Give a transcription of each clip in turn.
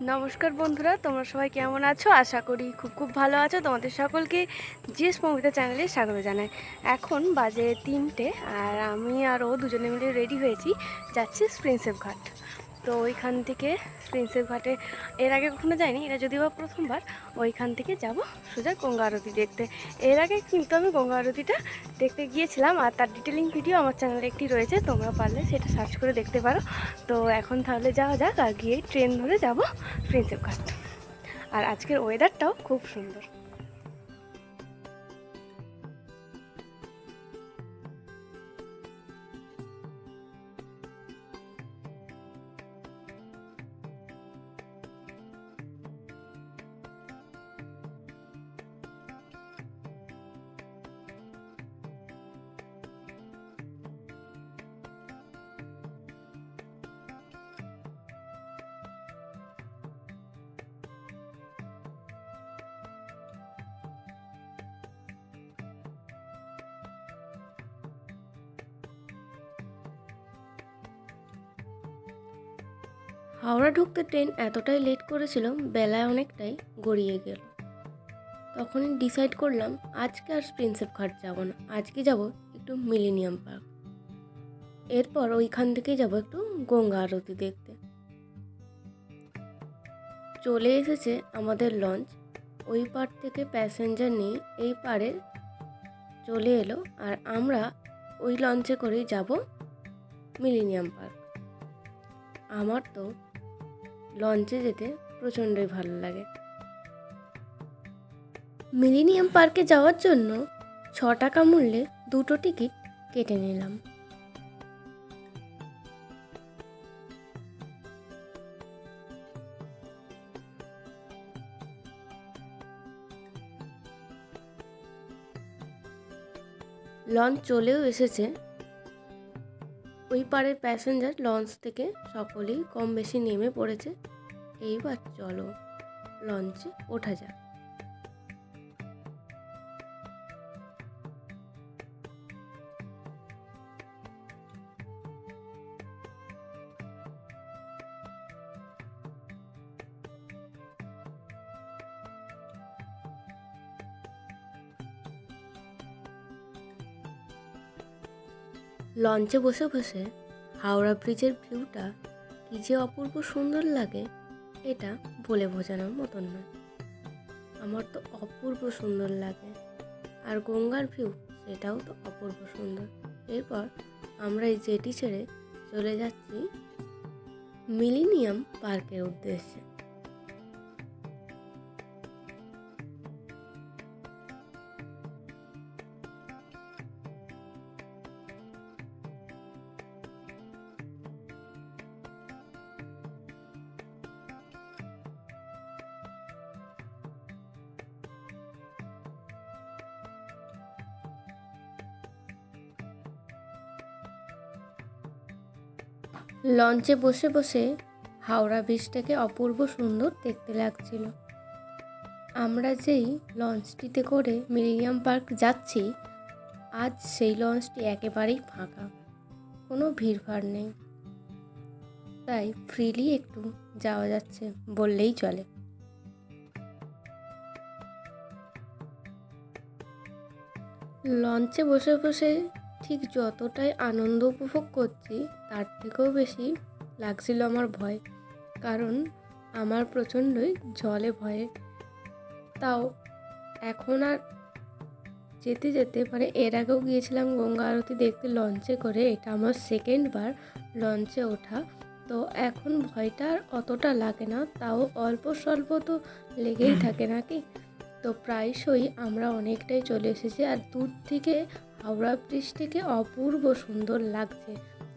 নমস্কার বন্ধুরা, তোমরা সবাই কেমন আছো? আশা করি খুব খুব ভালো আছো। তোমাদের সকলকে জিএস মৌমিতা চ্যানেলে স্বাগত জানাই। এখন বাজে 3টে, আর আমি আর ও দুজনে মিলে রেডি হয়েছি, যাচ্ছি প্রিন্সেপ ঘাট। তো ওইখান থেকে প্রিন্সেপ ঘাটে এর আগে কখনো যাইনি, এটা যদিও বা প্রথমবার। ওইখান থেকে যাব সোজা গঙ্গা আরতি দেখতে। এর আগে কিন্তু আমি গঙ্গা আরতিটা দেখতে গিয়েছিলাম, আর তার ডিটেলিং ভিডিও আমার চ্যানেলে একটি রয়েছে, তোমরা পারলে সেটা সার্চ করে দেখতে পারো। তো এখন তাহলে যাওয়া যাক, আর গিয়ে ট্রেন ধরে যাব প্রিন্সেপ ঘাট। আর আজকের ওয়েদারটাও খুব সুন্দর। হাওড়া ঢুকতে ট্রেন এতটাই লেট করেছিল, বেলায় অনেকটাই গড়িয়ে গেল। তখনই ডিসাইড করলাম আজকে আর প্রিন্সেপ ঘাট যাব না, আজকে যাব একটু মিলেনিয়াম পার্ক। এরপর ওইখান থেকেই যাব একটু গঙ্গা আরতি দেখতে। চলে এসেছে আমাদের লঞ্চ, ওই পার থেকে প্যাসেঞ্জার নিয়ে এই পারে চলে এলো, আর আমরা ওই লঞ্চে করেই যাব মিলেনিয়াম পার্ক। আমার তো লঞ্চে যেতে প্রচণ্ডই ভালো লাগে। মিলেনিয়াম পার্কে যাওয়ার জন্য 6 টাকা মূল্যে 2টো টিকিট কেটে নিলাম। লঞ্চ চলেও এসেছে। ওই পারের প্যাসেঞ্জার লঞ্চ থেকে সকলেই কম বেশি নেমে পড়েছে। এইবার চলো লঞ্চে ওঠা যাক। লঞ্চে বসে বসে হাওড়া ব্রিজের ভিউটা কী যে অপূর্ব সুন্দর লাগে, এটা বলে বোঝানোর মতন নয়। আমার তো অপূর্ব সুন্দর লাগে, আর গঙ্গার ভিউ সেটাও তো অপূর্ব সুন্দর। এরপর আমরা এই জেটি ছেড়ে চলে যাচ্ছি মিলেনিয়াম পার্কের উদ্দেশ্যে। লঞ্চে বসে বসে হাওড়া ব্রিজটাকে অপূর্ব সুন্দর দেখতে লাগছিল। আমরা যেই লঞ্চটিতে করে মিলেনিয়াম পার্ক যাচ্ছি, আজ সেই লঞ্চটি একেবারেই ফাঁকা, কোনো ভিড়ভাড় নেই, তাই ফ্রিলি একটু যাওয়া যাচ্ছে বললেই চলে। লঞ্চে বসে বসে ঠিক যতটাই আনন্দ উপভোগ করছি, তার থেকেও বেশি লাগছিল আমার ভয়, কারণ আমার প্রচণ্ডই জলে ভয়ে। তাও এখন আর যেতে যেতে এর আগেও গিয়েছিলাম গঙ্গা আরতি দেখতে লঞ্চে করে, এটা আমার সেকেন্ডবার লঞ্চে ওঠা। তো এখন ভয়টা আর অতটা লাগে না, তাও অল্প স্বল্প তো লেগেই থাকে নাকি। তো প্রায়শই আমরা অনেকটাই চলে এসেছি, আর দূর থেকে হাওড়া ব্রিজ থেকে অপূর্ব সুন্দর লাগছে,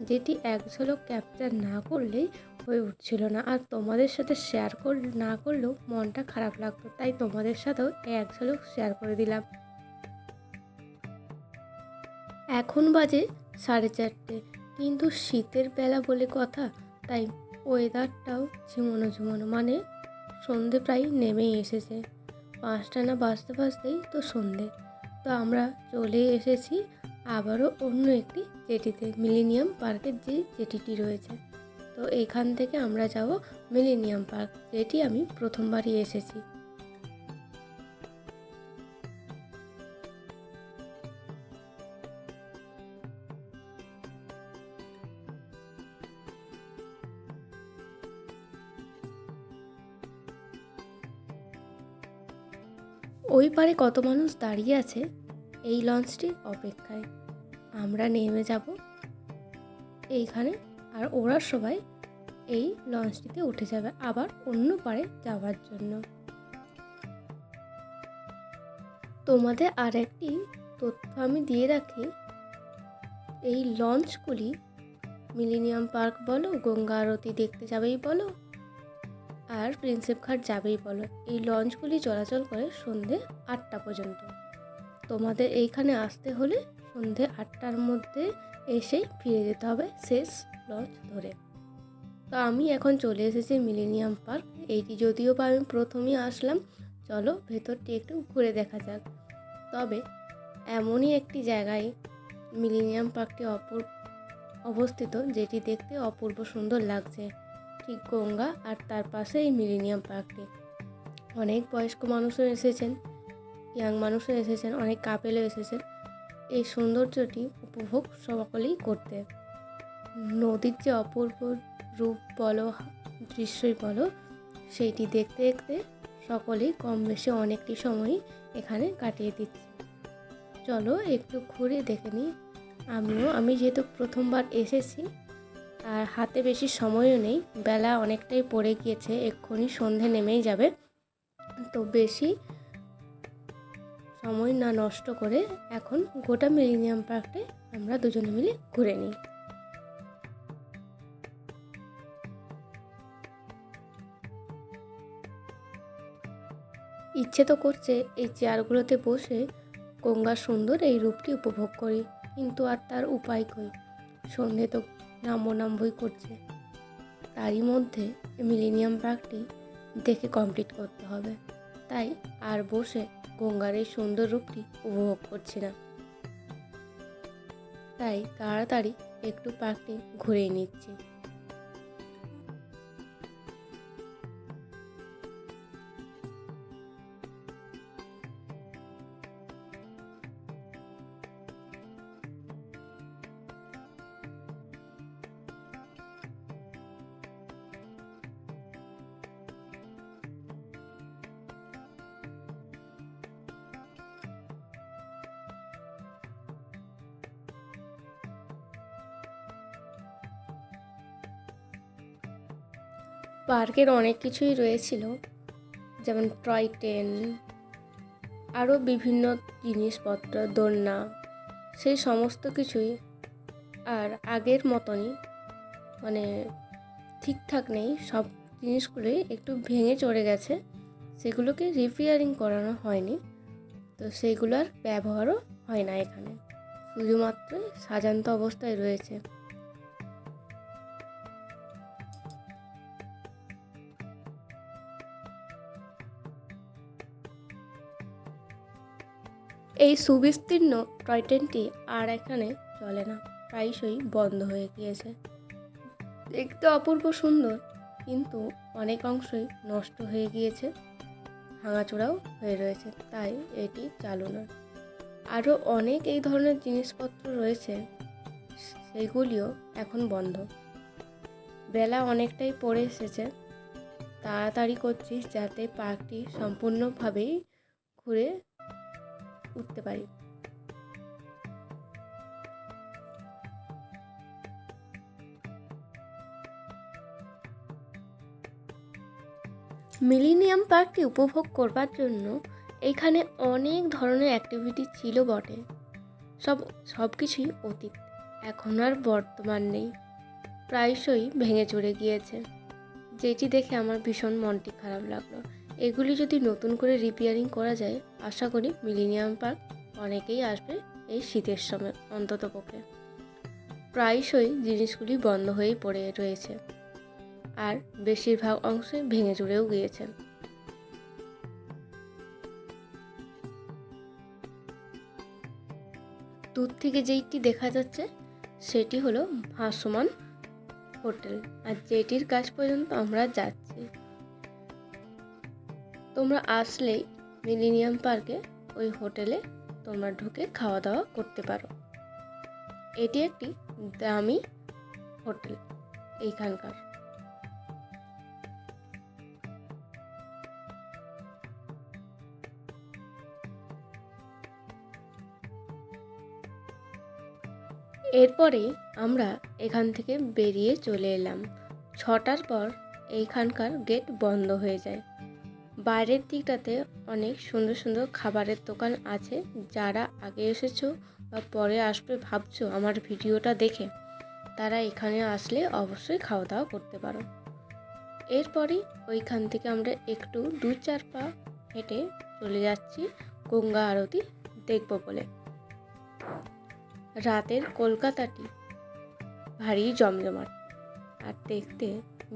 যেটি এক ঝলক ক্যাপচার না করলেই হয়ে উঠছিল না। আর তোমাদের সাথে শেয়ার না করলেও মনটা খারাপ লাগতো, তাই তোমাদের সাথেও এক ঝলক শেয়ার করে দিলাম। এখন বাজে 4:30, কিন্তু শীতের বেলা বলে কথা, তাই ওয়েদারটাও ঝিমোনো ঝিমোনো, সন্ধে প্রায় নেমেই এসেছে। 5টা না বাজতে বাজতেই তো সন্ধে। তো আমরা চলে এসেছি আবারও অন্য একটি জেটিতে, মিলেনিয়াম পার্কের যে জেটিটি রয়েছে। তো তো এইখান থেকে আমরা যাব মিলেনিয়াম পার্ক, যেটি আমি প্রথমবারই এসেছি। ওই পারে কত মানুষ দাঁড়িয়ে আছে এই লঞ্চটির অপেক্ষায়। আমরা নেমে যাব এইখানে, আর ওরা সবাই এই লঞ্চটিতে উঠে যাবে আবার অন্য পারে যাওয়ার জন্য। তোমাদের আর একটি তথ্য আমি দিয়ে রাখি, এই লঞ্চগুলি মিলেনিয়াম পার্ক বলো, গঙ্গা আরতি দেখতে যাবেই বলো, আর প্রিন্সেপ ঘাট যাবেই বলো, এই লঞ্চগুলি চলাচল করে সন্ধে 8টা পর্যন্ত। তোমাদের এইখানে আসতে হলে সন্ধে 8টার মধ্যে এসেই ফিরে যেতে হবে শেষ লঞ্চ ধরে। তো আমি এখন চলে এসেছি মিলেনিয়াম পার্ক। এইটি যদিও বা আমি প্রথমেই আসলাম, চলো ভেতরটি একটু ঘুরে দেখা যাক। তবে এমনই একটি জায়গায় মিলেনিয়াম পার্কটি অবস্থিত, যেটি দেখতে অপূর্ব সুন্দর লাগছে। ঠিক গঙ্গা আর তার পাশে এই মিলেনিয়াম পার্কটি। অনেক বয়স্ক মানুষও এসেছেন, ইয়াং মানুষও এসেছেন, অনেক কাপেলও এসেছেন এই সৌন্দর্যটি উপভোগ সকলেই করতে। নদীর যে অপূর্ব রূপ বলো, দৃশ্যই বলো, সেইটি দেখতে দেখতে সকলেই কম বেশি অনেকটি সময় এখানে কাটিয়ে দিচ্ছে। চলো একটু ঘুরে দেখে নিই। আমি যেহেতু প্রথমবার এসেছি আর হাতে বেশি সময়ও নেই, বেলা অনেকটাই পড়ে গিয়েছে, এক্ষুনি সন্ধে নেমেই যাবে। তো বেশি সময় না নষ্ট করে এখন গোটা মিলেনিয়াম পার্কটাই আমরা দুজনে মিলে ঘুরে নিই। ইচ্ছে তো করছে এই চেয়ারগুলোতে বসে গঙ্গার সুন্দর এই রূপটি উপভোগ করি, কিন্তু আর তার উপায় কই, সন্ধে তো নামবই করছে। তারই মধ্যে মিলেনিয়াম পার্কটি দেখে কমপ্লিট করতে হবে, তাই আর বসে গঙ্গার এই সুন্দর রূপটি উপভোগ করছি না, তাই তাড়াতাড়ি একটু পার্কটি ঘুরেই নিচ্ছি। পার্কের অনেক কিছুই রয়েছিল, যেমন টয় ট্রেন, আরও বিভিন্ন জিনিসপত্র, দোলনা, সেই সমস্ত কিছুই আর আগের মতনই মানে ঠিকঠাক নেই। সব জিনিসগুলোই একটু ভেঙে চড়ে গেছে, সেগুলোকে রিপেয়ারিং করানো হয়নি, তো সেইগুলো আর ব্যবহারও হয় না এখানে, শুধুমাত্র সাজান্ত অবস্থায় রয়েছে। এই সুবিস্তীর্ণ টয় ট্রেনটি আর এখানে চলে না, প্রায়শই বন্ধ হয়ে গিয়েছে। দেখতে অপূর্ব সুন্দর, কিন্তু অনেক অংশই নষ্ট হয়ে গিয়েছে, ভাঙাচোরাও হয়ে রয়েছে, তাই এটি চালু নয়। আরও অনেক এই ধরনের জিনিসপত্র রয়েছে, সেইগুলিও এখন বন্ধ। বেলা অনেকটাই পড়ে এসেছে, তাড়াতাড়ি করছি যাতে পার্কটি সম্পূর্ণভাবেই ঘুরে উঠতে পারি। মিলেনিয়াম পার্কটি উপভোগ করবার জন্য এখানে অনেক ধরনের অ্যাক্টিভিটি ছিল বটে, সব কিছুই অতীত, এখন আর বর্তমান নেই, প্রায়শই ভেঙে চড়ে গিয়েছে, যেটি দেখে আমার ভীষণ মনটি খারাপ লাগলো। এগুলি যদি নতুন করে রিপেয়ারিং করা যায়, আশা করি মিলেনিয়াম পার্ক অনেকেই আসবে এই শীতের সময় অন্ততপক্ষে। প্রায়শই জিনিসগুলি বন্ধ হয়েই পড়ে রয়েছে, আর বেশিরভাগ অংশে ভেঙে চুরেও গিয়েছে। দূর থেকে যেইটি দেখা যাচ্ছে সেটি হলো ভাসমান হোটেল, আর জেটির কাছ পর্যন্ত আমরা যাচ্ছি। তোমরা আসলেই মিলেনিয়াম পার্কে ওই হোটেলে তোমরা ঢুকে খাওয়া দাওয়া করতে পারো। এটি একটি দামি হোটেল এইখানকার। এরপরে আমরা এখান থেকে বেরিয়ে চলে এলাম। 6টার পর এইখানকার গেট বন্ধ হয়ে যায়। বাইরের দিকটাতে অনেক সুন্দর সুন্দর খাবারের দোকান আছে। যারা আগে এসেছো বা পরে আসবে ভাবছো আমার ভিডিওটা দেখে, তারা এখানে আসলে অবশ্যই খাওয়া দাওয়া করতে পারো। এরপরই ওইখান থেকে আমরা একটু 2-4 পা হেঁটে চলে যাচ্ছি গঙ্গা আরতি দেখব বলে। রাতের কলকাতাটি ভারী জমজমাট, আর দেখতে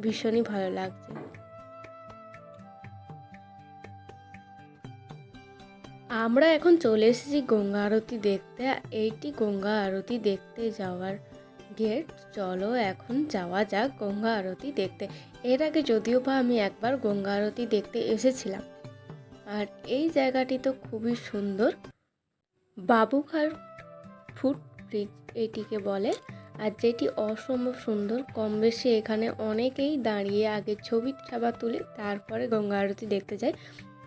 ভীষণই ভালো লাগছে। আমরা এখন চলে এসেছি গঙ্গা আরতি দেখতে। এইটি গঙ্গা আরতি দেখতে যাওয়ার গেট। চলো এখন যাওয়া যাক গঙ্গা আরতি দেখতে। এর আগে যদিও বা আমি একবার গঙ্গা আরতি দেখতে এসেছিলাম। আর এই জায়গাটি তো খুবই সুন্দর, বাবুঘাট ফুটব্রিজ এটিকে বলে, আর যেটি অসম্ভব সুন্দর। কম বেশি এখানে অনেকেই দাঁড়িয়ে আগে ছবি ছাপা তুলে তারপরে গঙ্গা আরতি দেখতে যায়।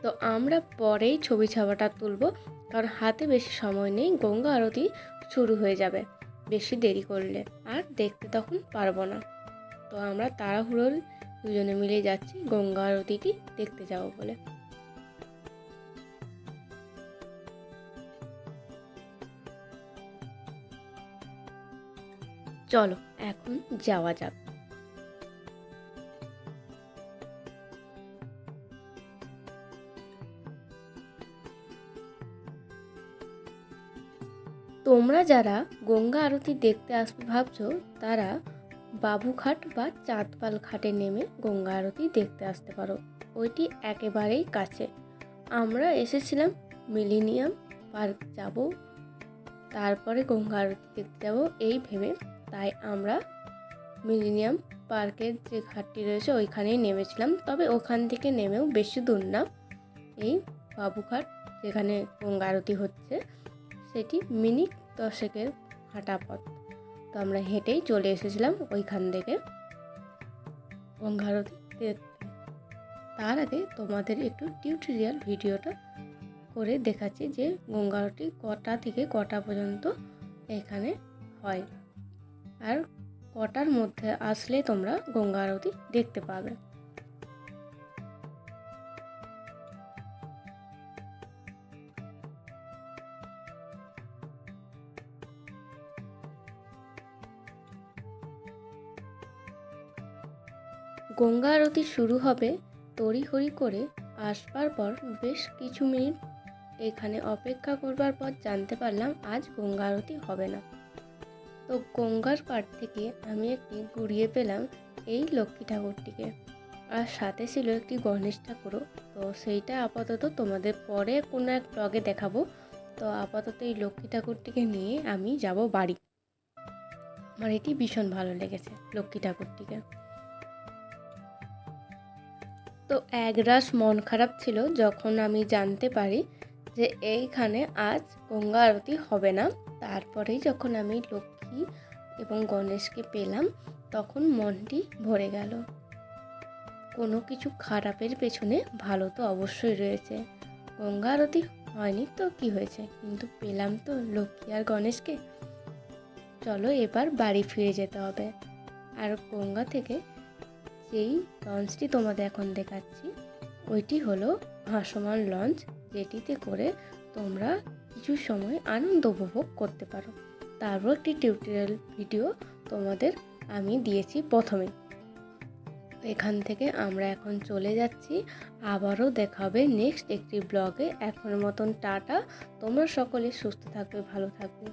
তো আমরা পরেই ছবি ছাপাটা তুলব, কারণ হাতে বেশি সময় নেই, গঙ্গা আরতি শুরু হয়ে যাবে বেশি দেরি করলে, আর দেখতে তখন পারবো না। তো আমরা তাড়াহুড়োর দুজনে মিলে যাচ্ছি গঙ্গা আরতিটি দেখতে যাব বলে। চলো এখন যাওয়া যাক। তোমরা যারা গঙ্গা আরতি দেখতে আসবে ভাবছো, তারা বাবুঘাট বা চাঁদপাল ঘাটে নেমে গঙ্গা আরতি দেখতে আসতে পারো। ওইটি একেবারেই কাছে। আমরা এসেছিলাম মিলেনিয়াম পার্ক যাব, তারপরে গঙ্গা আরতি দেখতে যাব এই ভেবে, তাই আমরা মিলেনিয়াম পার্কের যে ঘাটটি রয়েছে ওইখানেই নেমেছিলাম। তবে ওখান থেকে নেমেও বেশি দূর না, এই বাবুঘাট যেখানে গঙ্গা আরতি হচ্ছে সেটি মিনিট 10 হাঁটা পথ। তো আমরা হেঁটেই চলে এসেছিলাম ওইখান থেকে গঙ্গা আরতি দেখতে। তার আগে তোমাদের একটু টিউটোরিয়াল ভিডিওটা করে দেখাচ্ছি যে গঙ্গা আরতি কটা থেকে কটা পর্যন্ত এখানে হয়, আর কটার মধ্যে আসলে তোমরা গঙ্গা আরতি দেখতে পাবে। গঙ্গা আরতি শুরু হবে তড়িঘড়ি করে। আসবার পর বেশ কিছু মিনিট এখানে অপেক্ষা করবার পর জানতে পারলাম আজ গঙ্গা আরতি হবে না। তো গঙ্গার পাড় থেকে আমি একটি গুড়িয়ে পেলাম এই লক্ষ্মী ঠাকুরটিকে, আর সাথে ছিল একটি গণেশ ঠাকুরও। তো সেইটা আপাতত তোমাদের পরে কোনো এক ব্লগে দেখাবো। তো আপাতত এই লক্ষ্মী ঠাকুরটিকে নিয়ে আমি যাব বাড়ি। আমার এটি ভীষণ ভালো লেগেছে লক্ষ্মী ঠাকুরটিকে। তো একরাশ মন খারাপ ছিল যখন আমি জানতে পারি যে এইখানে আজ গঙ্গা আরতি হবে না। তারপরেই যখন আমি লক্ষ্মী এবং গণেশকে পেলাম তখন মনটি ভরে গেল। কোনো কিছু খারাপের পেছনে ভালো তো অবশ্যই রয়েছে। গঙ্গা আরতি হয়নি তো কি হয়েছে, কিন্তু পেলাম তো লক্ষ্মী আর গণেশকে। চলো এবার বাড়ি ফিরে যেতে হবে। আর গঙ্গা থেকে যেই লঞ্চটি তোমাদের এখন দেখাচ্ছি ওইটি হলো ভাসমান লঞ্চ, যেটিতে করে তোমরা কিছু সময় আনন্দ উপভোগ করতে পারো। তারপর একটি টিউটোরিয়াল ভিডিও তোমাদের আমি দিয়েছি প্রথমে। এখান থেকে আমরা এখন চলে যাচ্ছি, আবারও দেখা হবে নেক্সট একটি ব্লগে। এখনের মতন টাটা। তোমরা সকলে সুস্থ থাকবে, ভালো থাকবে।